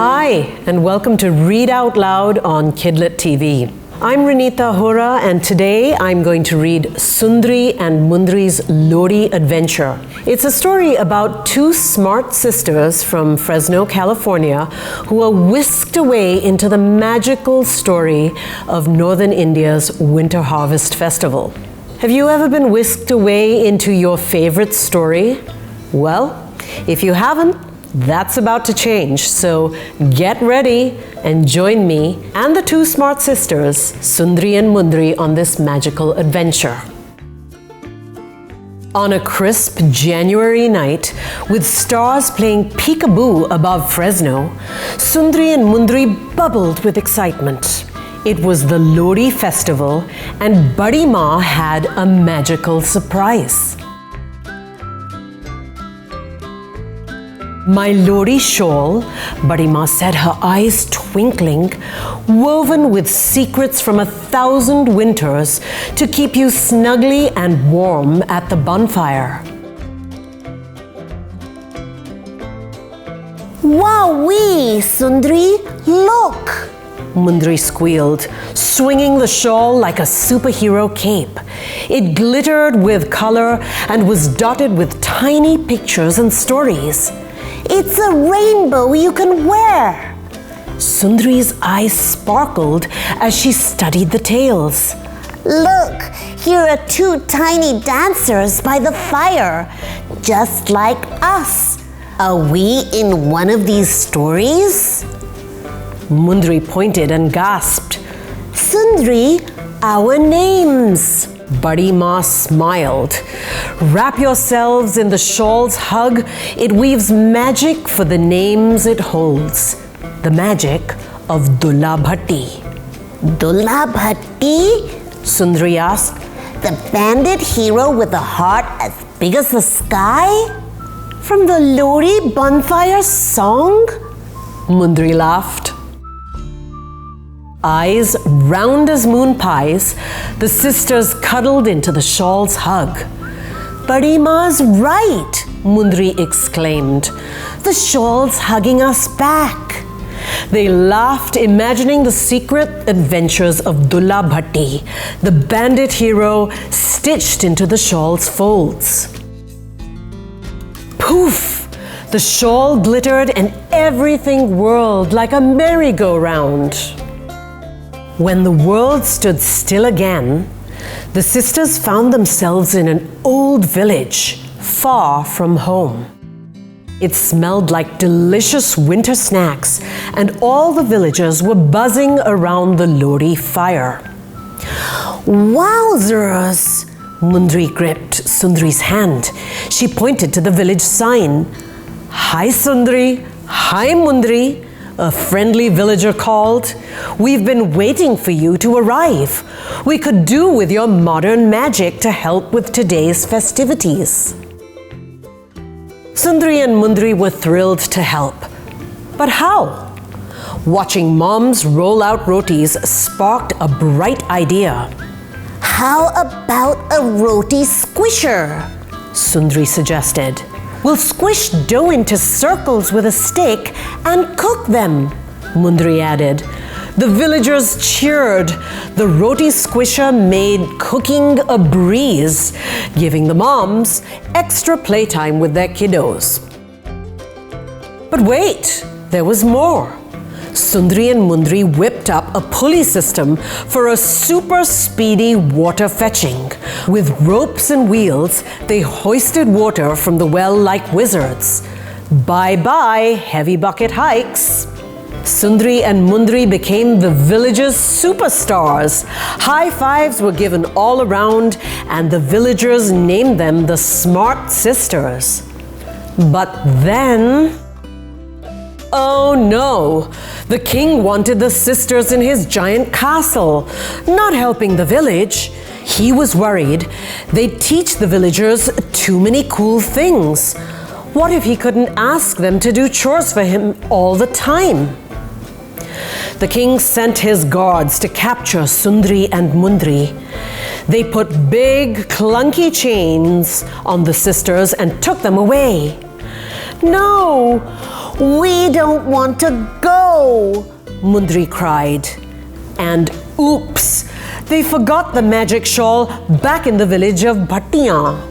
Hi, and welcome to Read Out Loud on KidLit TV. I'm Reenita Hora, and today I'm going to read Sundri and Mundri's Lohri adventure. It's a story about two smart sisters from Fresno, California, who are whisked away into the magical story of Northern India's Winter Harvest Festival. Have you ever been whisked away into your favorite story? Well, if you haven't, that's about to change, so get ready and join me and the two smart sisters, Sundri and Mundri, on this magical adventure. On a crisp January night, with stars playing peekaboo above Fresno, Sundri and Mundri bubbled with excitement. It was the Lohri festival, and Badi Ma had a magical surprise. My Lohri shawl, Badi Ma said, her eyes twinkling, woven with secrets from 1,000 winters to keep you snugly and warm at the bonfire. Wowee, Sundri, look! Mundri squealed, swinging the shawl like a superhero cape. It glittered with color and was dotted with tiny pictures and stories. It's a rainbow you can wear. Sundri's eyes sparkled as she studied the tales. Look, here are two tiny dancers by the fire, just like us. Are we in one of these stories? Mundri pointed and gasped. Sundri, our names. Badi Ma smiled. Wrap yourselves in the shawl's hug. It weaves magic for the names it holds. The magic of Dulla Bhatti. Dulla Bhatti? Sundri asked. The bandit hero with a heart as big as the sky? From the Lohri bonfire song? Mundri laughed. Eyes round as moon pies, the sisters cuddled into the shawl's hug. Badi Ma's right, Mundri exclaimed. The shawl's hugging us back. They laughed, imagining the secret adventures of Dulla Bhatti, the bandit hero stitched into the shawl's folds. Poof! The shawl glittered and everything whirled like a merry-go-round. When the world stood still again, the sisters found themselves in an old village, far from home. It smelled like delicious winter snacks, and all the villagers were buzzing around the Lohri fire. Wowzers! Mundri gripped Sundri's hand. She pointed to the village sign. Hi, Sundri. Hi, Mundri. A friendly villager called. We've been waiting for you to arrive. We could do with your modern magic to help with today's festivities. Sundri and Mundri were thrilled to help. But how? Watching moms roll out rotis sparked a bright idea. How about a roti squisher? Sundri suggested. We'll squish dough into circles with a stick and cook them, Mundri added. The villagers cheered. The roti squisher made cooking a breeze, giving the moms extra playtime with their kiddos. But wait, there was more. Sundri and Mundri whipped up a pulley system for a super speedy water fetching. With ropes and wheels, they hoisted water from the well like wizards. Bye-bye, heavy bucket hikes. Sundri and Mundri became the village's superstars. High fives were given all around, and the villagers named them the Smart Sisters. But then... oh no! The king wanted the sisters in his giant castle, not helping the village. He was worried they'd teach the villagers too many cool things. What if he couldn't ask them to do chores for him all the time? The king sent his guards to capture Sundri and Mundri. They put big, clunky chains on the sisters and took them away. No! We don't want to go, Mundri cried. And oops, they forgot the magic shawl back in the village of Bhattiya.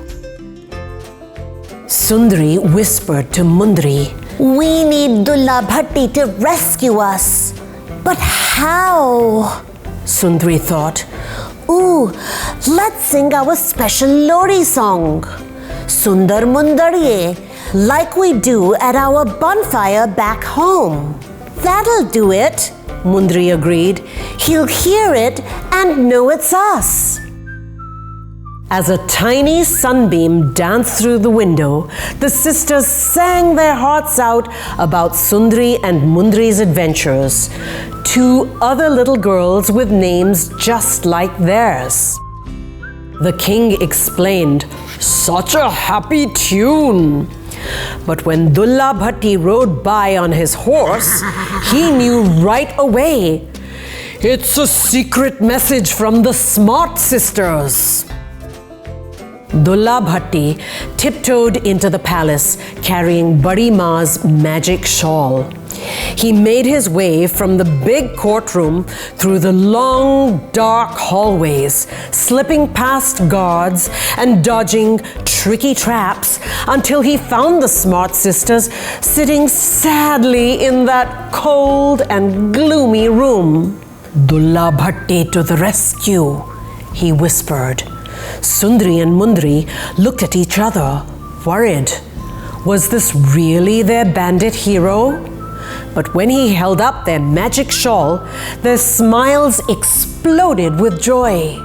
Sundri whispered to Mundri, We need Dulla Bhatti to rescue us. But how? Sundri thought. Ooh, let's sing our special Lohri song. Sundar Mundri, like we do at our bonfire back home. That'll do it, Mundri agreed. He'll hear it and know it's us. As a tiny sunbeam danced through the window, the sisters sang their hearts out about Sundri and Mundri's adventures. 2 other little girls with names just like theirs. The king explained, Such a happy tune! But when Dulla Bhatti rode by on his horse, he knew right away. It's a secret message from the smart sisters. Dulla Bhatti tiptoed into the palace carrying Badi Ma's magic shawl. He made his way from the big courtroom through the long, dark hallways, slipping past guards and dodging tricky traps until he found the smart sisters sitting sadly in that cold and gloomy room. Dulla Bhatti to the rescue, he whispered. Sundri and Mundri looked at each other, worried. Was this really their bandit hero? But when he held up their magic shawl, their smiles exploded with joy.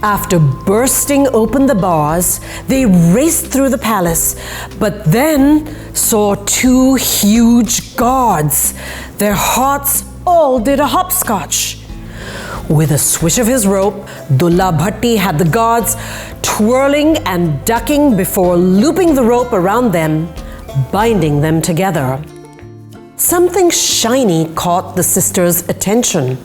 After bursting open the bars, they raced through the palace, but then saw 2 huge guards. Their hearts all did a hopscotch. With a swish of his rope, Dulla Bhatti had the guards twirling and ducking before looping the rope around them, binding them together. Something shiny caught the sisters' attention.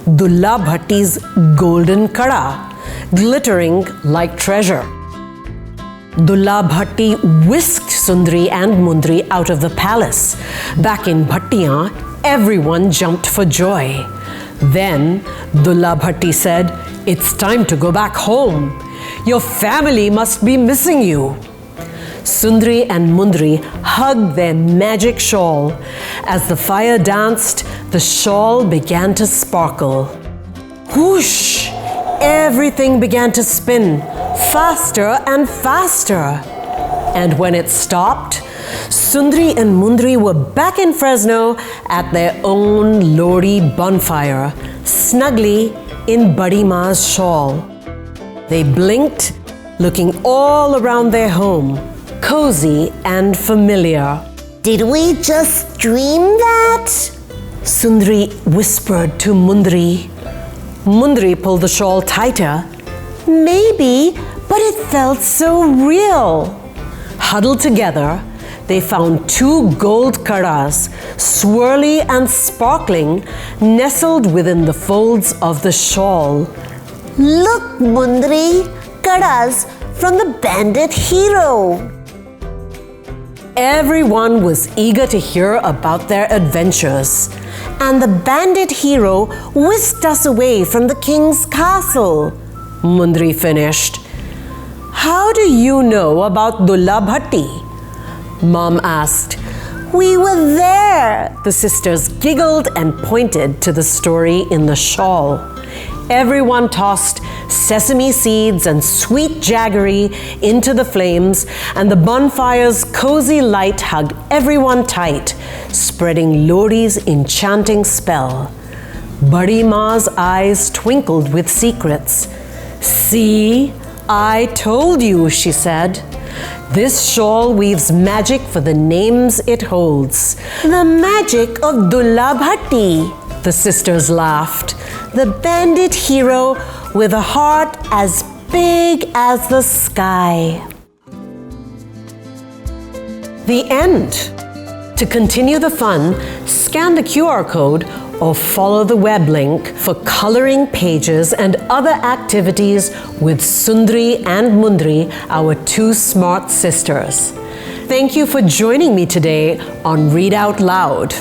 Dulla Bhatti's golden kada, glittering like treasure. Dulla Bhatti whisked Sundri and Mundri out of the palace. Back in Bhattiya, everyone jumped for joy. Then Dulla Bhatti said, It's time to go back home. Your family must be missing you. Sundri and Mundri hugged their magic shawl. As the fire danced, the shawl began to sparkle. Whoosh! Everything began to spin, faster and faster. And when it stopped, Sundri and Mundri were back in Fresno at their own Lohri bonfire, snugly in Badi Ma's shawl. They blinked, looking all around their home, cozy and familiar. Did we just dream that? Sundri whispered to Mundri. Mundri pulled the shawl tighter. Maybe, but it felt so real. Huddled together, they found 2 gold kadas, swirly and sparkling, nestled within the folds of the shawl. Look, Mundri, kadas from the bandit hero. Everyone was eager to hear about their adventures. And the bandit hero whisked us away from the king's castle, Mundri finished. How do you know about Dulla Bhatti? Mom asked. We were there. The sisters giggled and pointed to the story in the shawl. Everyone tossed sesame seeds and sweet jaggery into the flames, and the bonfire's cozy light hugged everyone tight, spreading Lohri's enchanting spell. Badi Ma's eyes twinkled with secrets. See, I told you, she said. This shawl weaves magic for the names it holds. The magic of Dulla Bhatti, the sisters laughed. The bandit hero with a heart as big as the sky. The end. To continue the fun, scan the QR code or follow the web link for coloring pages and other activities with Sundri and Mundri, our 2 smart sisters. thank you for joining me today on Read Out Loud.